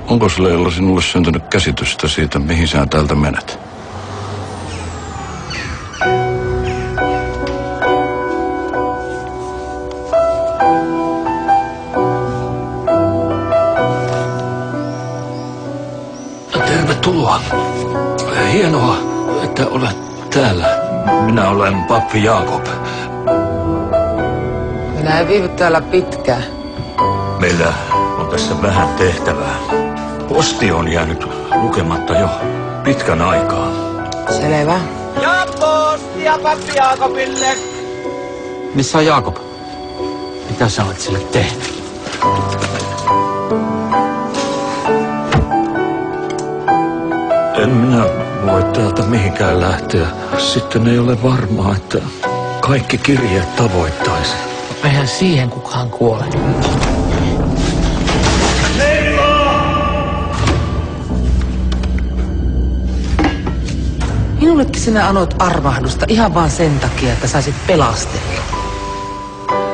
Onko Leila sinulle syntynyt käsitystä siitä, mihin sä täältä menet? Tervetuloa. Hienoa, että olet täällä. Minä olen pappi Jaakob. Minä en viivy täällä pitkään. Meillä on tässä vähän tehtävää. Posti on jäänyt lukematta jo pitkän aikaa. Selvä. Ja postia pappi Jaakobille. Missä on Jaakob? Mitä sä olet sille tehnyt? En minä voi täältä mihinkään lähteä. Sitten ei ole varmaa, että kaikki kirjeet tavoittaisi. Eihän siihen kukaan kuole. Minullekin sinä anoit armahdusta ihan vaan sen takia, että saisit pelastella.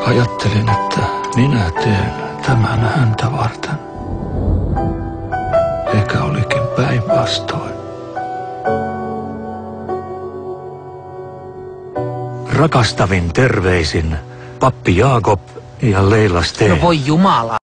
Ajattelin, että minä teen tämän häntä varten. Eikä olikin päinvastoin. Rakastavin terveisin pappi Jaakob ja Leila Steen. No voi jumala.